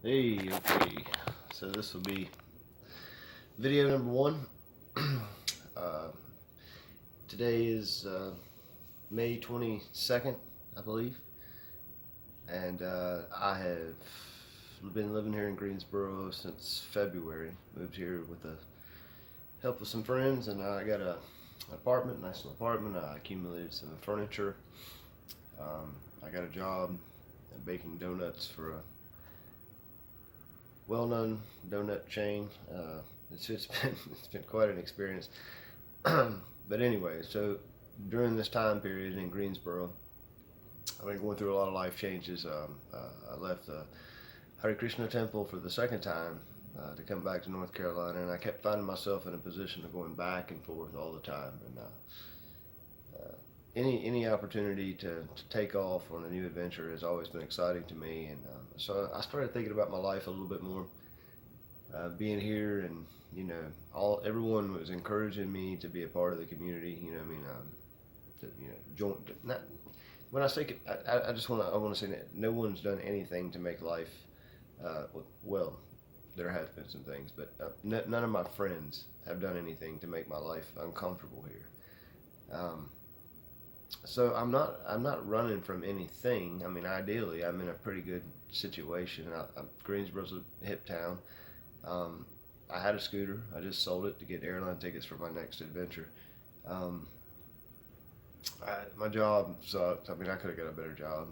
Hey, okay. So this will be video number one. uh, Today is May 22nd, I believe, and I have been living here in Greensboro since February. Moved here with the help of some friends, and I got an apartment, nice little apartment. I accumulated some furniture. I got a job baking donuts for a well-known donut chain. It's been it's been quite an experience. But anyway, so during this time period in Greensboro, I've been going through a lot of life changes. I left the Hare Krishna temple for the second time to come back to North Carolina, and I kept finding myself in a position of going back and forth all the time. And any opportunity to take off on a new adventure has always been exciting to me. And so I started thinking about my life a little bit more. Being here, and everyone was encouraging me to be a part of the community. To join. Not when I say I just want to say that no one's done anything to make life. Well, there have been some things, but none of my friends have done anything to make my life uncomfortable here. So I'm not running from anything. I mean, ideally, I'm in a pretty good situation. Greensboro's a hip town. Um, I had a scooter. I just sold it to get airline tickets for my next adventure. Um, my job sucked. I mean, I could have got a better job.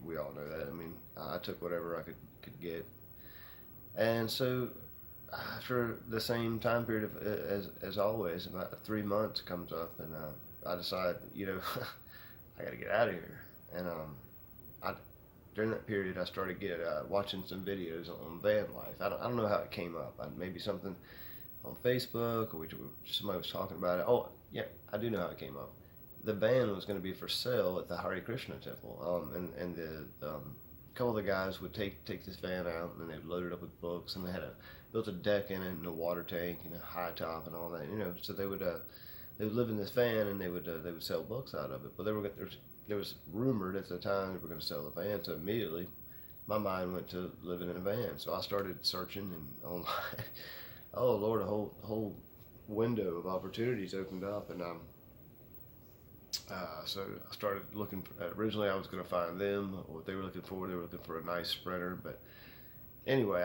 We all know that. I mean, I took whatever I could get. And so, after the same time period as always, about 3 months comes up, and I decide, I got to get out of here. And I during that period, I started watching some videos on van life. I don't know how it came up. Maybe something on Facebook, or somebody was talking about it. Oh, yeah, I do know how it came up. The van was going to be for sale at the Hare Krishna temple, and the couple of the guys would take this van out, and they'd load it up with books, and they had built a deck in it, and a water tank, and a high top, and all that. So they would live in this van, and they would sell books out of it. But there was rumored at the time they were going to sell the van, so immediately my mind went to living in a van. So I started searching and online. Oh Lord, a whole window of opportunities opened up, and so I started looking. Originally, I was going to find them what they were looking for. They were looking for a nice Sprinter, but anyway,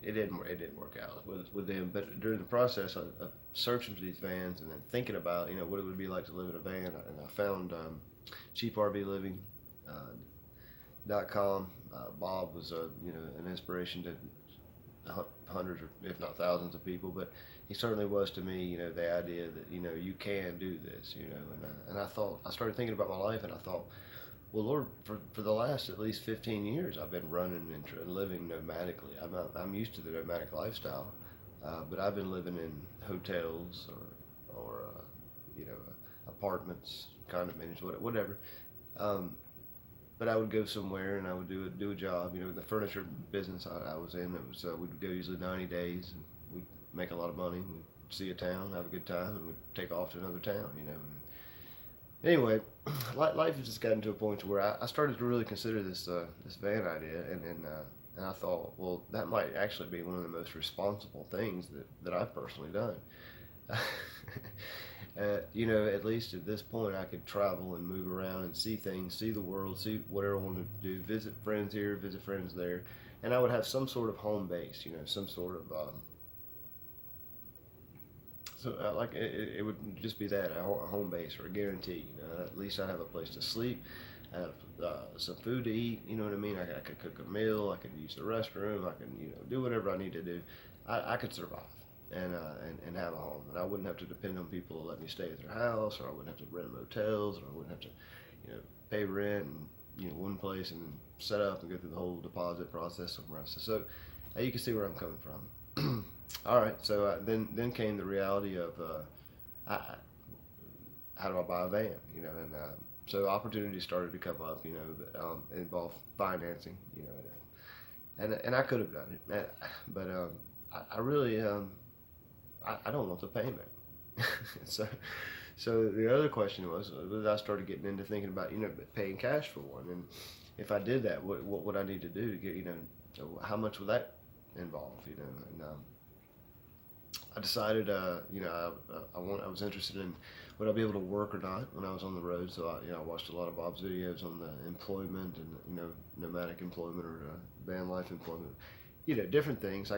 it didn't work out with them. But during the process of searching for these vans and then thinking about what it would be like to live in a van, and I found cheaprvliving.com. Bob was an inspiration to hundreds or if not thousands of people, but he certainly was to me. The idea that you can do this. And I started thinking about my life, and I thought, well, Lord, for the last at least 15 years, I've been running and living nomadically. I'm used to the nomadic lifestyle, but I've been living in hotels or apartments, condominiums, whatever. Um, but I would go somewhere and I would do a job. The furniture business I was in, we'd go usually 90 days, and we'd make a lot of money. We'd see a town, have a good time, and we'd take off to another town. Anyway, life has just gotten to a point to where I started to really consider this van idea, and I thought, well, that might actually be one of the most responsible things that I've personally done. At least at this point, I could travel and move around and see things, see the world, see whatever I wanted to do, visit friends here, visit friends there, and I would have some sort of home base, some sort of like it would just be that a home base or a guarantee. At least I'd have a place to sleep, I have some food to eat. You know what I mean? I could cook a meal. I could use the restroom. I could do whatever I need to do. I could survive and have a home, and I wouldn't have to depend on people to let me stay at their house, or I wouldn't have to rent motels, or I wouldn't have to pay rent and one place and then set up and go through the whole deposit process somewhere else. So you can see where I'm coming from. All right, so then came the reality of I, how do I buy a van? And so opportunities started to come up. That involved financing. And I could have done it, but I really I don't want the payment. so so the other question was I started getting into thinking about paying cash for one, if I did that, what would I need to do to get, how much would that involve, and I decided, I was interested in would I be able to work or not when I was on the road. So I watched a lot of Bob's videos on the employment and nomadic employment or van life employment, different things. I,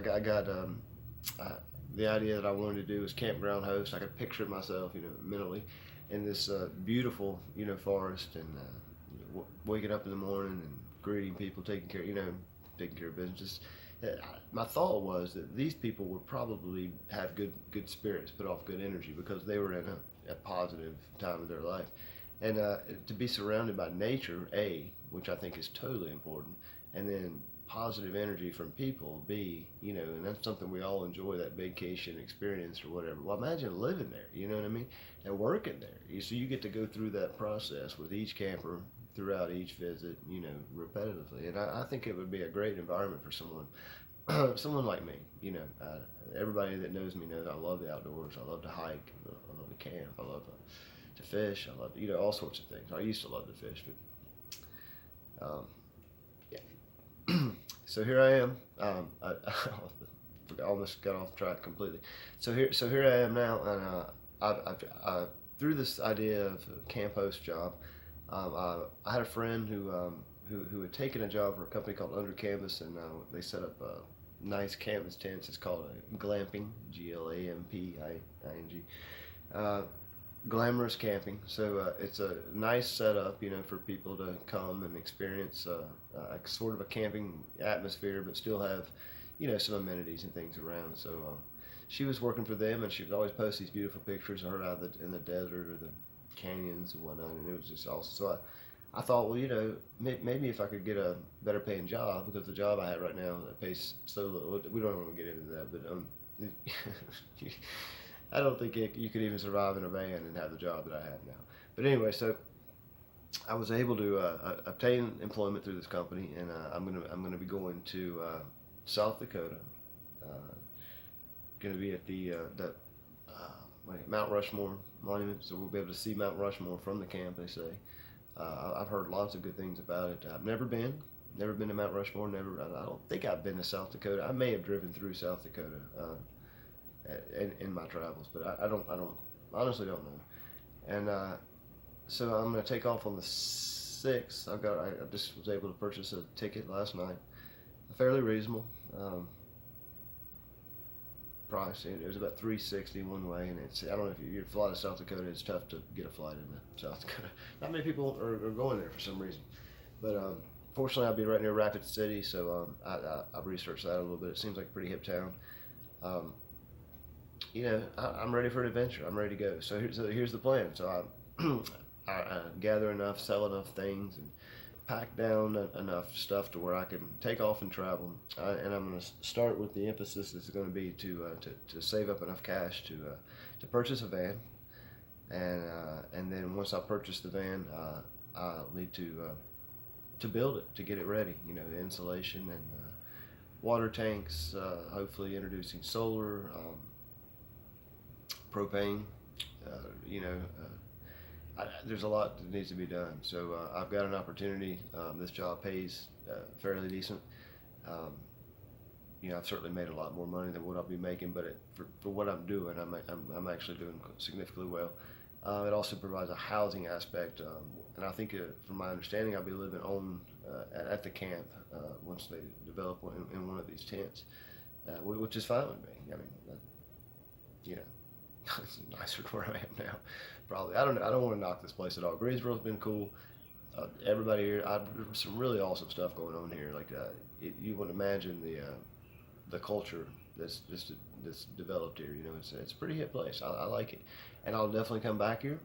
the idea that I wanted to do was campground host. I could picture myself, mentally, in this beautiful, forest, and waking up in the morning and greeting people, taking care of business. My thought was that these people would probably have good spirits, put off good energy because they were in a positive time of their life, and to be surrounded by nature, which I think is totally important, and then positive energy from people, and that's something we all enjoy, that vacation experience or whatever. Well, imagine living there, you know what I mean, and working there. So you get to go through that process with each camper throughout each visit, repetitively. And I think it would be a great environment for someone like me. Everybody that knows me knows I love the outdoors. I love to hike. I love to camp. I love to fish. I love, all sorts of things. I used to love to fish, but yeah. So here I am. I almost got off track completely. So here I am now, and I through this idea of a camp host job. I had a friend who had taken a job for a company called Under Canvas, and they set up nice canvas tents. It's called glamping, Glamping, glamorous camping. So it's a nice setup, for people to come and experience sort of a camping atmosphere, but still have, some amenities and things around. So she was working for them, and she would always post these beautiful pictures of her out in the desert or the canyons and whatnot, and it was just awesome. So I thought, well, maybe if I could get a better paying job, because the job I have right now that pays so little. We don't want to get into that, but I don't think you could even survive in a van and have the job that I have now. But anyway, so I was able to obtain employment through this company, and I'm gonna be going to South Dakota. Going to be at the Mount Rushmore monument, so we'll be able to see Mount Rushmore from the camp, they say. I've heard lots of good things about it. I've never been to Mount Rushmore. I don't think I've been to South Dakota. I may have driven through South Dakota in my travels, but I don't honestly don't know. And so I'm going to take off on the 6th. I just was able to purchase a ticket last night, fairly reasonable. Price. It was about $360 one way, and I don't know if you fly to South Dakota. It's tough to get a flight into South Dakota. Not many people are going there for some reason, but fortunately, I'll be right near Rapid City, so I've researched that a little bit. It seems like a pretty hip town. I'm ready for an adventure. I'm ready to go. So here's the plan. So I gather enough, sell enough things, and pack down enough stuff to where I can take off and travel. And I'm going to start with the emphasis is going to be to save up enough cash to purchase a van, and then once I purchase the van, I'll need to build it, to get it ready. The insulation and water tanks. Hopefully introducing solar, propane. There's a lot that needs to be done. So I've got an opportunity. This job pays fairly decent. I've certainly made a lot more money than what I'll be making, but for what I'm doing, I'm actually doing significantly well. It also provides a housing aspect, and I think, from my understanding, I'll be living at the camp once they develop in one of these tents, which is fine with me. It's nicer than where I am now. Probably. I don't want to knock this place at all. Greensboro's been cool. Everybody here, there's some really awesome stuff going on here. Like you wouldn't imagine the culture that's developed here. It's a pretty hip place. I like it, and I'll definitely come back here.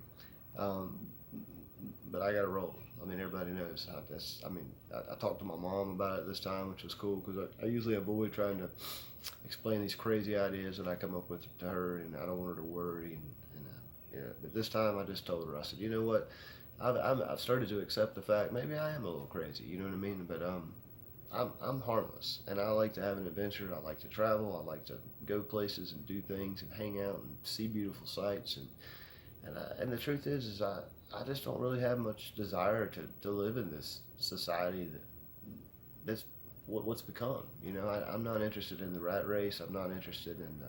But I got to roll. Everybody knows. I talked to my mom about it this time, which was cool because I usually avoid trying to explain these crazy ideas that I come up with to her, and I don't want her to worry. But this time I just told her. I said, you know what? I've started to accept the fact maybe I am a little crazy. You know what I mean? But I'm harmless, and I like to have an adventure. I like to travel. I like to go places and do things and hang out and see beautiful sights. And the truth is I I just don't really have much desire to live in this society that's what's become. I'm not interested in the rat race. I'm not interested in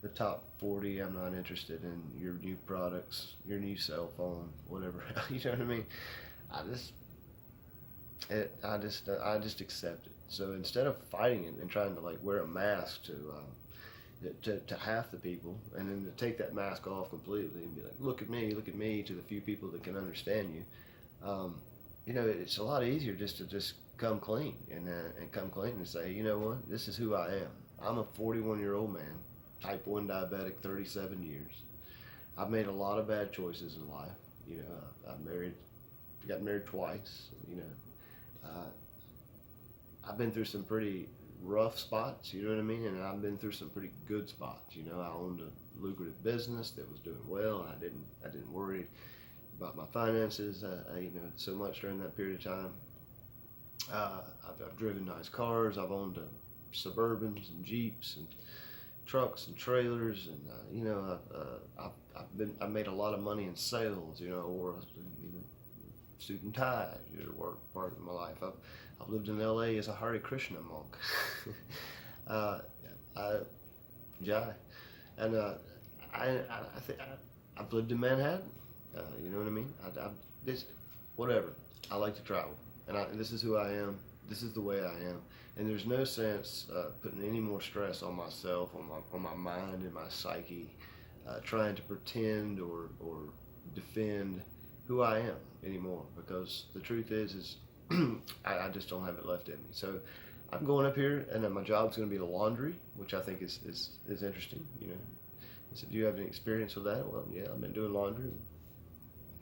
the top 40. I'm not interested in your new products, your new cell phone, whatever. You know what I mean? I just, I just accept it. So instead of fighting it and trying to like wear a mask to half the people, and then to take that mask off completely and be like, look at me, to the few people that can understand you. It's a lot easier just to come clean and come clean and say, you know what, this is who I am. I'm a 41-year-old man, type 1 diabetic, 37 years. I've made a lot of bad choices in life. Got married twice. Uh, I've been through some pretty rough spots, you know what I mean? And I've been through some pretty good spots. I owned a lucrative business that was doing well. I didn't worry about my finances, so much during that period of time. I've driven nice cars. I've owned Suburbans and Jeeps and trucks and trailers, and I've made a lot of money in sales. Or suit and tie, work part of my life. I've lived in L.A. as a Hare Krishna monk. Jai, and I've lived in Manhattan. You know what I mean? Whatever. I like to travel, and this is who I am. This is the way I am, and there's no sense putting any more stress on myself, on my mind and my psyche, trying to pretend or defend who I am anymore, because the truth is I just don't have it left in me. So I'm going up here, and my job's going to be the laundry, which I think is interesting. I said, do you have any experience with that? Well, yeah, I've been doing laundry.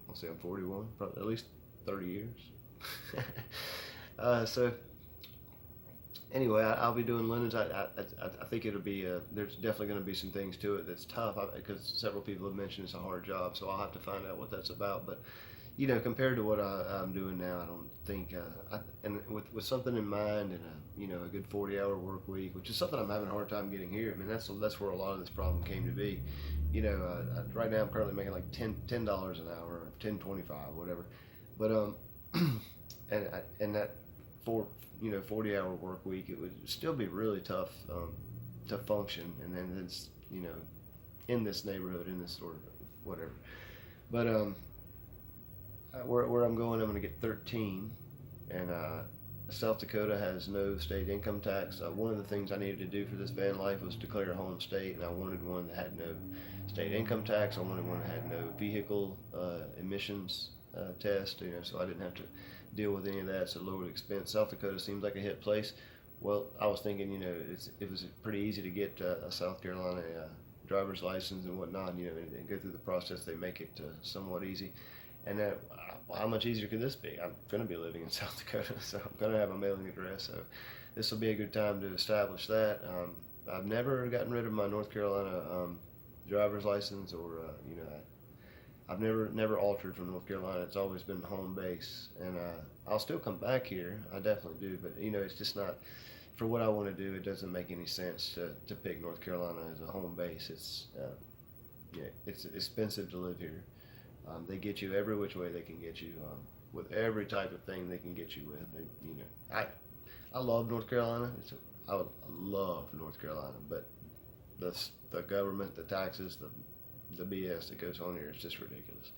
I'll say I'm 41, probably at least 30 years. So anyway, I'll be doing linens. I think it'll be there's definitely going to be some things to it that's tough, because several people have mentioned it's a hard job. So I'll have to find out what that's about. But compared to what I'm doing now, I don't think and with something in mind, and a good 40-hour work week, which is something I'm having a hard time getting here. I mean, that's where a lot of this problem came to be. Right now I'm currently making like $10 an hour, or $10.25, whatever. But and that 40-hour work week, it would still be really tough to function, and then it's in this neighborhood, in this sort of whatever. But where I'm going to get 13, and South Dakota has no state income tax. One of the things I needed to do for this van life was declare a home state, and I wanted one that had no state income tax. I wanted one that had no vehicle emissions test, so I didn't have to deal with any of that, so lower the expense. South Dakota seems like a hit place. Well, I was thinking, it was pretty easy to get a South Carolina driver's license and whatnot, and go through the process. They make it somewhat easy. And how much easier could this be? I'm going to be living in South Dakota, so I'm going to have a mailing address. So this will be a good time to establish that. I've never gotten rid of my North Carolina driver's license, or I've never altered from North Carolina. It's always been home base, and I'll still come back here. I definitely do, but it's just not for what I want to do. It doesn't make any sense to pick North Carolina as a home base. It's expensive to live here. They get you every which way they can get you, with every type of thing they can get you with. I love North Carolina. I love North Carolina, but the government, the taxes, the BS that goes on here is just ridiculous.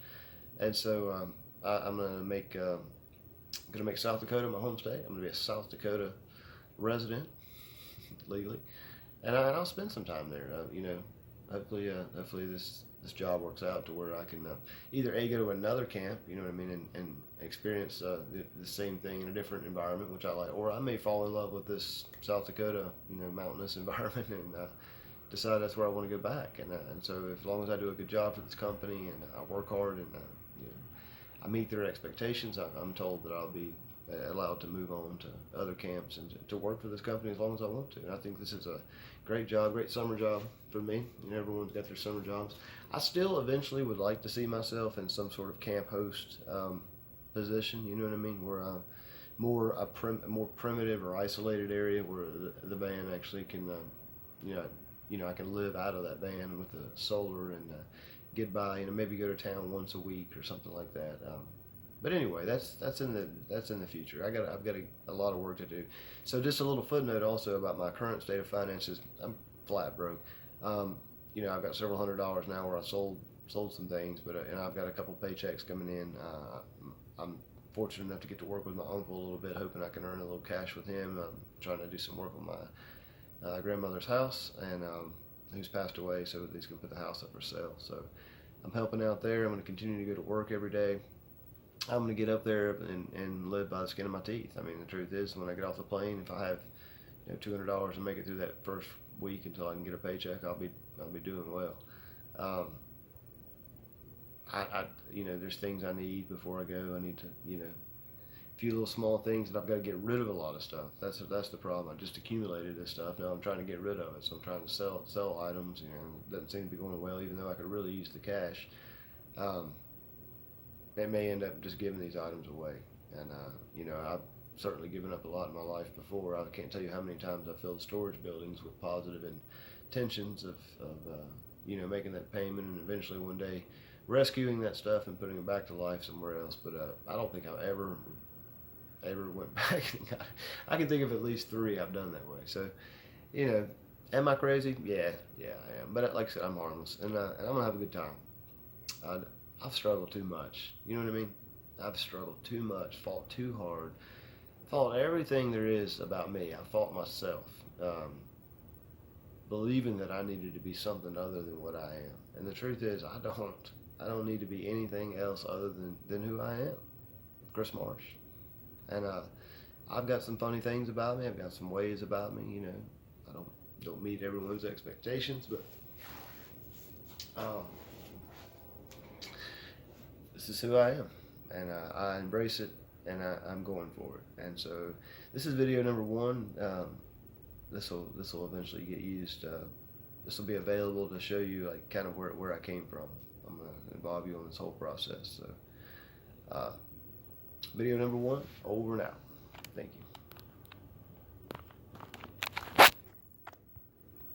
And so I'm gonna make South Dakota my home state. I'm gonna be a South Dakota resident legally, and I'll spend some time there. Hopefully this job works out to where I can either go to another camp, and experience the same thing in a different environment, which I like, or I may fall in love with this South Dakota, mountainous environment, and decide that's where I want to go back. And so as long as I do a good job for this company, and I work hard, and I meet their expectations, I'm told that I'll be allowed to move on to other camps and to work for this company as long as I want to. And I think this is a great job, great summer job for me. Everyone's got their summer jobs. I still eventually would like to see myself in some sort of camp host position. You know what I mean? Where more primitive or isolated area where the van actually can, I can live out of that van with the solar and get by. Maybe go to town once a week or something like that. But anyway, that's in the future. I've got a lot of work to do. So just a little footnote also about my current state of finances. I'm flat broke. I've got several $100s now where I sold some things, but and I've got a couple paychecks coming in. I'm fortunate enough to get to work with my uncle a little bit, hoping I can earn a little cash with him. I'm trying to do some work on my grandmother's house, and who's passed away, so he's going to put the house up for sale. So I'm helping out there. I'm going to continue to go to work every day. I'm going to get up there and live by the skin of my teeth. I mean, the truth is, when I get off the plane, if I have $200 and make it through that first week until I can get a paycheck, I'll be doing well. There's things I need before I go. I need to, a few little small things that I've got to get rid of a lot of stuff. That's the problem. I just accumulated this stuff. Now I'm trying to get rid of it. So I'm trying to sell items. It doesn't seem to be going well, even though I could really use the cash. They may end up just giving these items away. And, I've certainly given up a lot in my life before. I can't tell you how many times I've filled storage buildings with positive intentions of making that payment and eventually one day rescuing that stuff and putting it back to life somewhere else. But I don't think I ever went back. I can think of at least 3 I've done that way. So, am I crazy? Yeah, I am. But like I said, I'm harmless, and I'm gonna have a good time. I've struggled too much. You know what I mean? I've struggled too much, fought too hard, fought everything there is about me. I fought myself, believing that I needed to be something other than what I am. And the truth is, I don't need to be anything else other than who I am, Chris Marsh. And I've got some funny things about me. I've got some ways about me. I don't meet everyone's expectations, but this is who I am, and I embrace it, and I'm going for it. And so this is video number 1. This will eventually get used. This will be available to show you like kind of where I came from. I'm gonna involve you on this whole process. So video number 1, over and out. Thank you.